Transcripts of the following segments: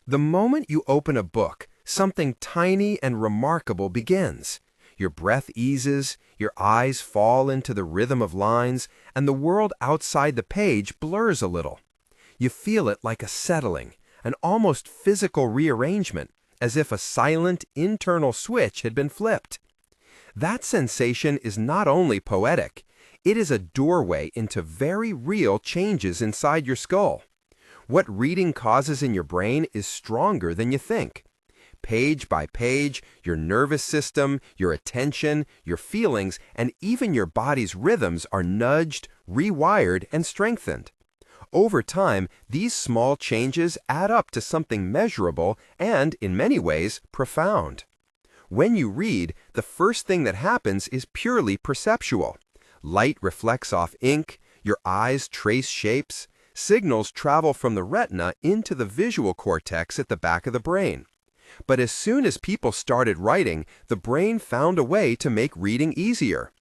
The moment you open a book, something tiny and remarkable begins. Your breath eases, your eyes fall into the rhythm of lines, and the world outside the page blurs a little. You feel it like a settling, an almost physical rearrangement, as if a silent internal switch had been flipped. That sensation is not only poetic, it is a doorway into very real changes inside your skull. What reading causes in your brain is stronger than you think. Page by page, your nervous system, your attention, your feelings, and even your body's rhythms are nudged, rewired, and strengthened. Over time, these small changes add up to something measurable and, in many ways, profound. When you read, the first thing that happens is purely perceptual. Light reflects off ink, your eyes trace shapes, signals travel from the retina into the visual cortex at the back of the brain. But as soon as people started writing, the brain found a way to make reading easier.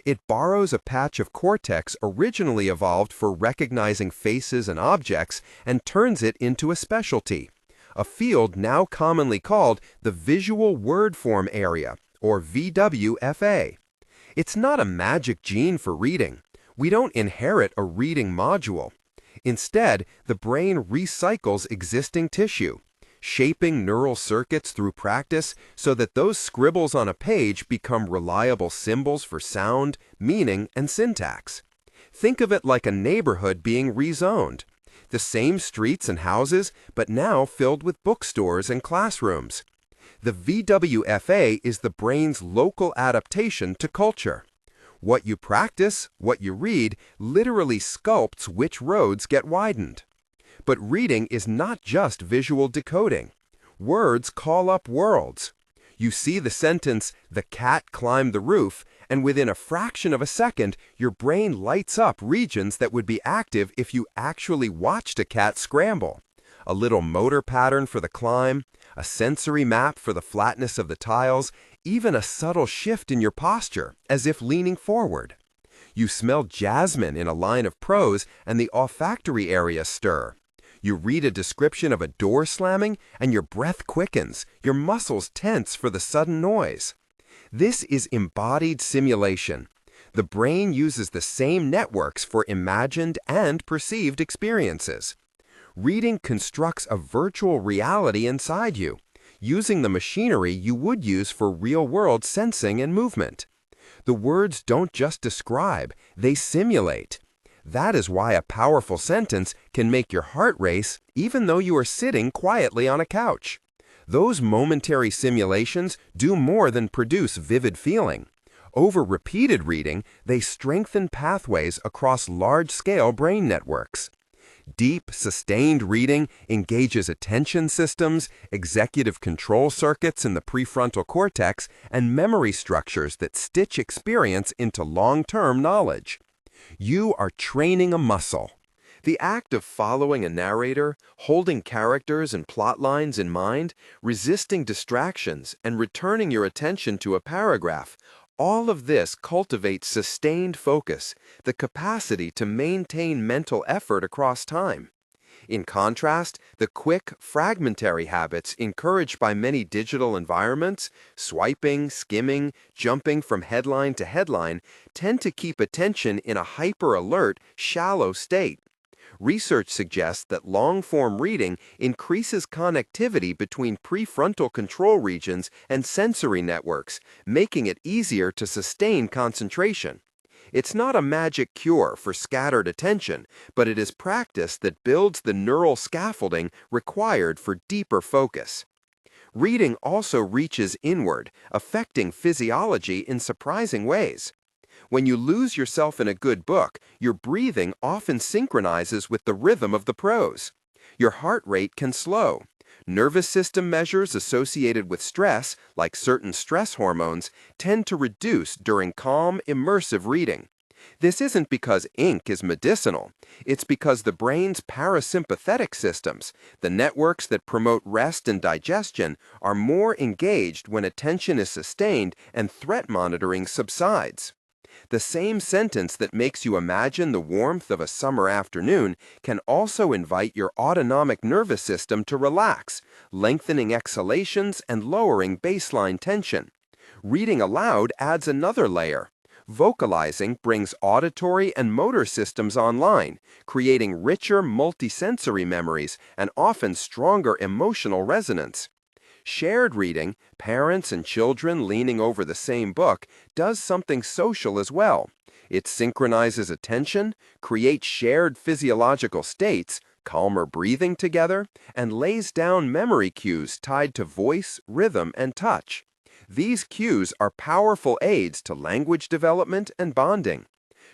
It borrows a patch of cortex originally evolved for recognizing faces and objects and turns it into a specialty, a field now commonly called the Visual Word Form Area, or VWFA. It's not a magic gene for reading. We don't inherit a reading module. Instead, the brain recycles existing tissue, shaping neural circuits through practice so that those scribbles on a page become reliable symbols for sound, meaning, and syntax. Think of it like a neighborhood being rezoned. The same streets and houses, but now filled with bookstores and classrooms. The VWFA is the brain's local adaptation to culture. What you practice, what you read, literally sculpts which roads get widened. But reading is not just visual decoding. Words call up worlds. You see the sentence, "The cat climbed the roof," and within a fraction of a second, your brain lights up regions that would be active if you actually watched a cat scramble. A little motor pattern for the climb, a sensory map for the flatness of the tiles, even a subtle shift in your posture, as if leaning forward. You smell jasmine in a line of prose, and the olfactory area stir. You read a description of a door slamming, and your breath quickens, your muscles tense for the sudden noise. This is embodied simulation. The brain uses the same networks for imagined and perceived experiences. Reading constructs a virtual reality inside you, using the machinery you would use for real-world sensing and movement. The words don't just describe, they simulate. That is why a powerful sentence can make your heart race even though you are sitting quietly on a couch. Those momentary simulations do more than produce vivid feeling. Over repeated reading, they strengthen pathways across large-scale brain networks. Deep, sustained reading engages attention systems, executive control circuits in the prefrontal cortex, and memory structures that stitch experience into long-term knowledge. You are training a muscle. The act of following a narrator, holding characters and plot lines in mind, resisting distractions, and returning your attention to a paragraph, all of this cultivates sustained focus, the capacity to maintain mental effort across time. In contrast, the quick, fragmentary habits encouraged by many digital environments, swiping, skimming, jumping from headline to headline, tend to keep attention in a hyper-alert, shallow state. Research suggests that long-form reading increases connectivity between prefrontal control regions and sensory networks, making it easier to sustain concentration. It's not a magic cure for scattered attention, but it is practice that builds the neural scaffolding required for deeper focus. Reading also reaches inward, affecting physiology in surprising ways. When you lose yourself in a good book, your breathing often synchronizes with the rhythm of the prose. Your heart rate can slow. Nervous system measures associated with stress, like certain stress hormones, tend to reduce during calm, immersive reading. This isn't because ink is medicinal. It's because the brain's parasympathetic systems, the networks that promote rest and digestion, are more engaged when attention is sustained and threat monitoring subsides. The same sentence that makes you imagine the warmth of a summer afternoon can also invite your autonomic nervous system to relax, lengthening exhalations and lowering baseline tension. Reading aloud adds another layer. Vocalizing brings auditory and motor systems online, creating richer multisensory memories and often stronger emotional resonance. Shared reading, parents and children leaning over the same book, does something social as well. It synchronizes attention, creates shared physiological states, calmer breathing together, and lays down memory cues tied to voice, rhythm, and touch. These cues are powerful aids to language development and bonding.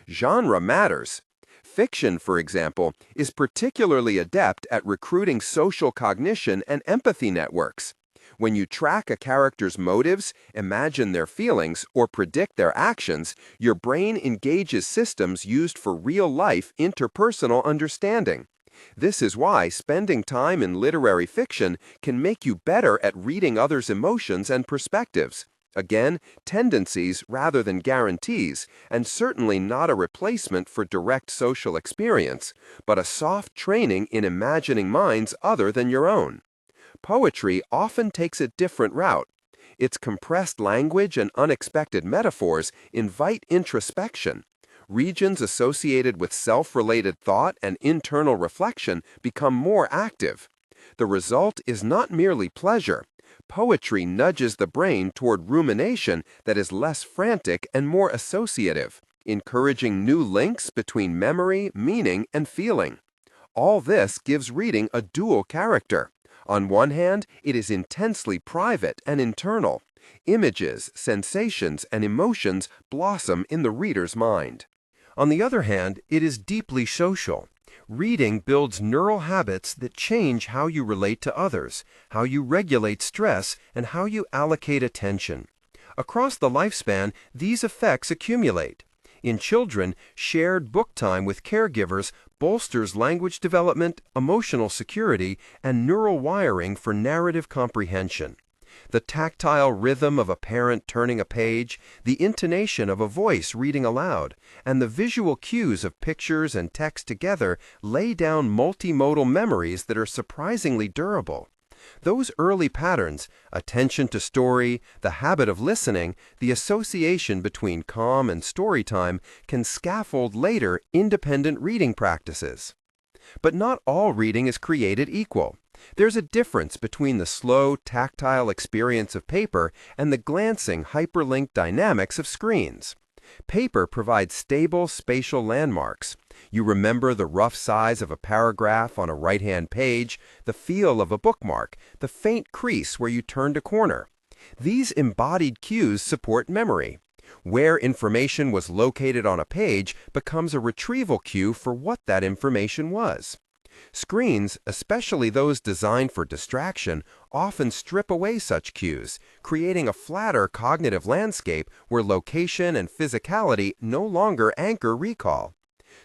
Genre matters. Fiction, for example, is particularly adept at recruiting social cognition and empathy networks. When you track a character's motives, imagine their feelings, or predict their actions, your brain engages systems used for real-life interpersonal understanding. This is why spending time in literary fiction can make you better at reading others' emotions and perspectives. Again, tendencies rather than guarantees, and certainly not a replacement for direct social experience, but a soft training in imagining minds other than your own. Poetry often takes a different route. Its compressed language and unexpected metaphors invite introspection. Regions associated with self-related thought and internal reflection become more active. The result is not merely pleasure. Poetry nudges the brain toward rumination that is less frantic and more associative, encouraging new links between memory, meaning, and feeling. All this gives reading a dual character. On one hand, it is intensely private and internal. Images, sensations, and emotions blossom in the reader's mind. On the other hand, it is deeply social. Reading builds neural habits that change how you relate to others, how you regulate stress, and how you allocate attention. Across the lifespan, these effects accumulate. In children, shared book time with caregivers bolsters language development, emotional security, and neural wiring for narrative comprehension. The tactile rhythm of a parent turning a page, the intonation of a voice reading aloud, and the visual cues of pictures and text together lay down multimodal memories that are surprisingly durable. Those early patterns, attention to story, the habit of listening, the association between calm and story time, can scaffold later independent reading practices. But not all reading is created equal. There's a difference between the slow, tactile experience of paper and the glancing, hyperlinked dynamics of screens. Paper provides stable spatial landmarks. You remember the rough size of a paragraph on a right-hand page, the feel of a bookmark, the faint crease where you turned a corner. These embodied cues support memory. Where information was located on a page becomes a retrieval cue for what that information was. Screens, especially those designed for distraction, often strip away such cues, creating a flatter cognitive landscape where location and physicality no longer anchor recall.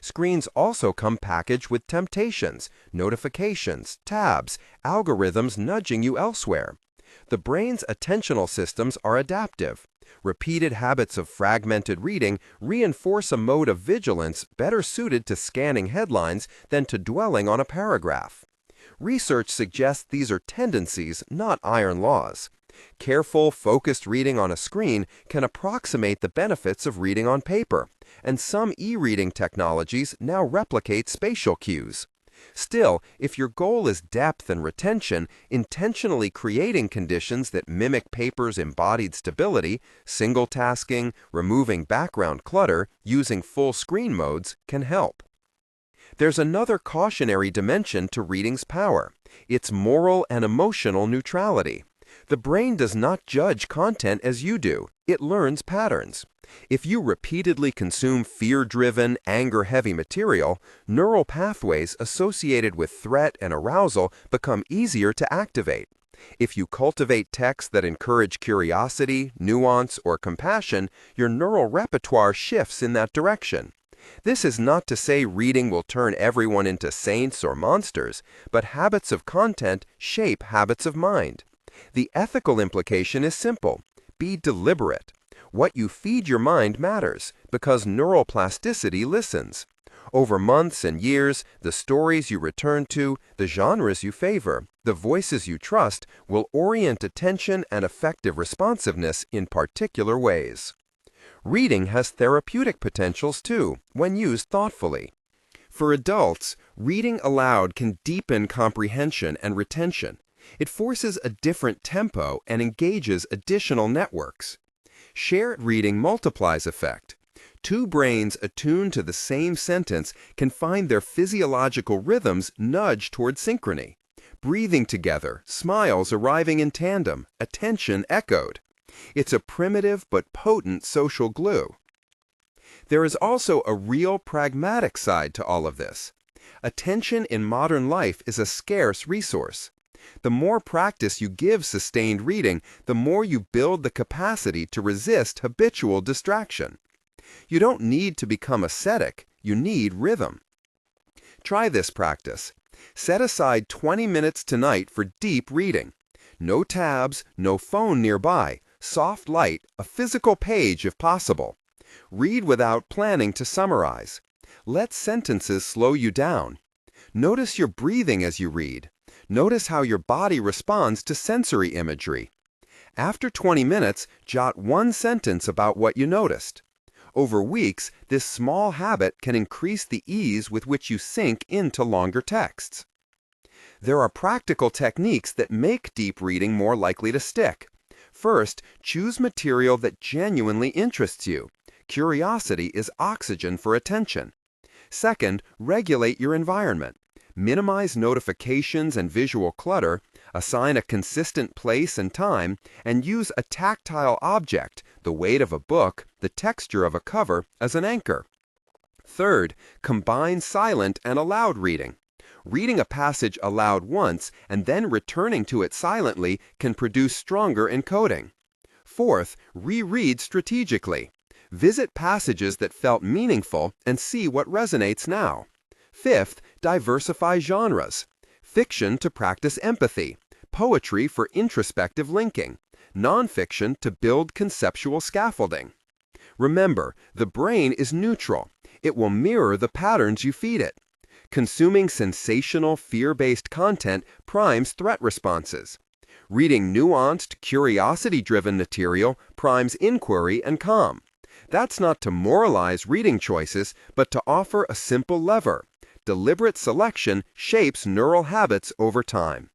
Screens also come packaged with temptations, notifications, tabs, algorithms nudging you elsewhere. The brain's attentional systems are adaptive. Repeated habits of fragmented reading reinforce a mode of vigilance better suited to scanning headlines than to dwelling on a paragraph. Research suggests these are tendencies, not iron laws. Careful, focused reading on a screen can approximate the benefits of reading on paper, and some e-reading technologies now replicate spatial cues. Still, if your goal is depth and retention, intentionally creating conditions that mimic paper's embodied stability, single tasking, removing background clutter, using full screen modes can help. There's another cautionary dimension to reading's power: its moral and emotional neutrality. The brain does not judge content as you do. It learns patterns. If you repeatedly consume fear-driven, anger-heavy material, neural pathways associated with threat and arousal become easier to activate. If you cultivate texts that encourage curiosity, nuance, or compassion, your neural repertoire shifts in that direction. This is not to say reading will turn everyone into saints or monsters, but habits of content shape habits of mind. The ethical implication is simple: be deliberate. What you feed your mind matters because neuroplasticity listens. Over months and years, the stories you return to, the genres you favor, the voices you trust will orient attention and effective responsiveness in particular ways. Reading has therapeutic potentials too, when used thoughtfully. For adults, reading aloud can deepen comprehension and retention. It forces a different tempo and engages additional networks. Shared reading multiplies effect. Two brains attuned to the same sentence can find their physiological rhythms nudge toward synchrony. Breathing together, smiles arriving in tandem, attention echoed. It's a primitive but potent social glue. There is also a real pragmatic side to all of this. Attention in modern life is a scarce resource. The more practice you give sustained reading, the more you build the capacity to resist habitual distraction. You don't need to become ascetic, you need rhythm. Try this practice. Set aside 20 minutes tonight for deep reading. No tabs, no phone nearby, soft light, a physical page if possible. Read without planning to summarize. Let sentences slow you down. Notice your breathing as you read. Notice how your body responds to sensory imagery. After 20 minutes, jot one sentence about what you noticed. Over weeks, this small habit can increase the ease with which you sink into longer texts. There are practical techniques that make deep reading more likely to stick. First, choose material that genuinely interests you. Curiosity is oxygen for attention. Second, regulate your environment. Minimize notifications and visual clutter, assign a consistent place and time, and use a tactile object, the weight of a book, the texture of a cover, as an anchor. Third, combine silent and aloud reading. Reading a passage aloud once and then returning to it silently can produce stronger encoding. Fourth, reread strategically. Visit passages that felt meaningful and see what resonates now. Fifth, diversify genres. Fiction to practice empathy, poetry for introspective linking, nonfiction to build conceptual scaffolding. Remember, the brain is neutral. It will mirror the patterns you feed it. Consuming sensational, fear-based content primes threat responses. Reading nuanced, curiosity-driven material primes inquiry and calm. That's not to moralize reading choices, but to offer a simple lever. Deliberate selection shapes neural habits over time.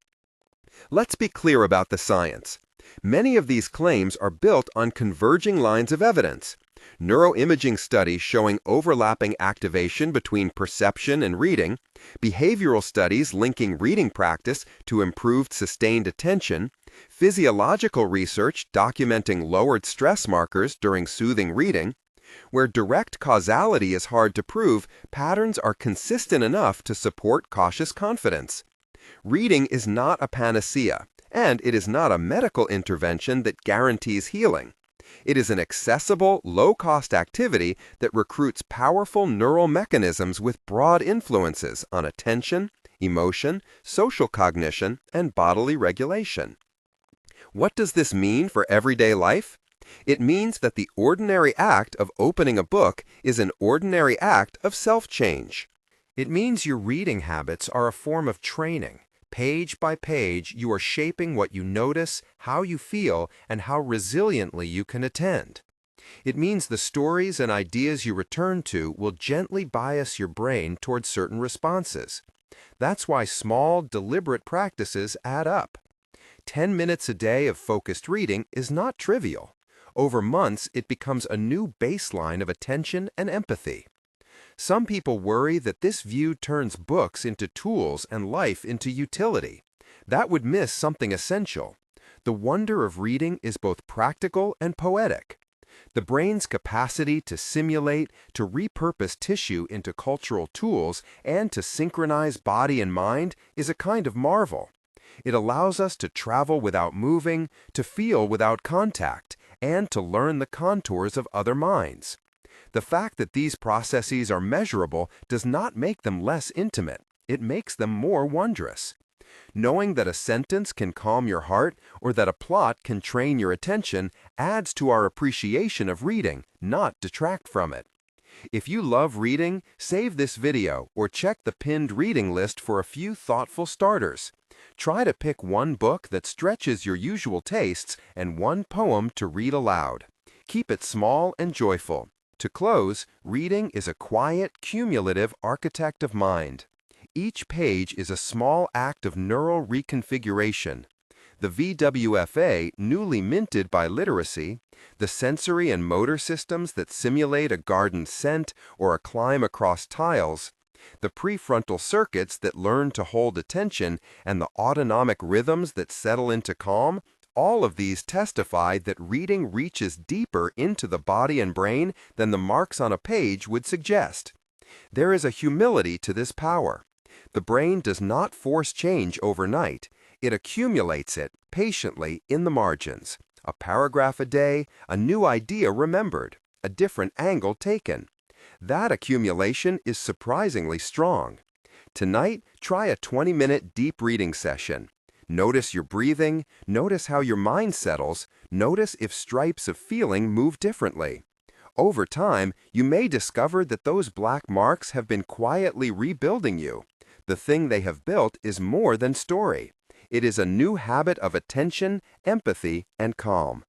Let's be clear about the science. Many of these claims are built on converging lines of evidence. Neuroimaging studies showing overlapping activation between perception and reading, behavioral studies linking reading practice to improved sustained attention, physiological research documenting lowered stress markers during soothing reading. Where direct causality is hard to prove, patterns are consistent enough to support cautious confidence. Reading is not a panacea, and it is not a medical intervention that guarantees healing. It is an accessible, low-cost activity that recruits powerful neural mechanisms with broad influences on attention, emotion, social cognition, and bodily regulation. What does this mean for everyday life? It means that the ordinary act of opening a book is an ordinary act of self-change. It means your reading habits are a form of training. Page by page, you are shaping what you notice, how you feel, and how resiliently you can attend. It means the stories and ideas you return to will gently bias your brain towards certain responses. That's why small, deliberate practices add up. 10 minutes a day of focused reading is not trivial. Over months, it becomes a new baseline of attention and empathy. Some people worry that this view turns books into tools and life into utility. That would miss something essential. The wonder of reading is both practical and poetic. The brain's capacity to simulate, to repurpose tissue into cultural tools, and to synchronize body and mind is a kind of marvel. It allows us to travel without moving, to feel without contact, and to learn the contours of other minds. The fact that these processes are measurable does not make them less intimate. It makes them more wondrous. Knowing that a sentence can calm your heart or that a plot can train your attention adds to our appreciation of reading, not detract from it. If you love reading, save this video or check the pinned reading list for a few thoughtful starters. Try to pick one book that stretches your usual tastes and one poem to read aloud. Keep it small and joyful. To close, reading is a quiet, cumulative architect of mind. Each page is a small act of neural reconfiguration. The VWFA, newly minted by literacy, the sensory and motor systems that simulate a garden scent or a climb across tiles, the prefrontal circuits that learn to hold attention, and the autonomic rhythms that settle into calm, all of these testify that reading reaches deeper into the body and brain than the marks on a page would suggest. There is a humility to this power. The brain does not force change overnight. It accumulates it patiently in the margins. A paragraph a day, a new idea remembered, a different angle taken. That accumulation is surprisingly strong. Tonight, try a 20-minute deep reading session. Notice your breathing, notice how your mind settles, notice if stripes of feeling move differently. Over time, you may discover that those black marks have been quietly rebuilding you. The thing they have built is more than story. It is a new habit of attention, empathy, and calm.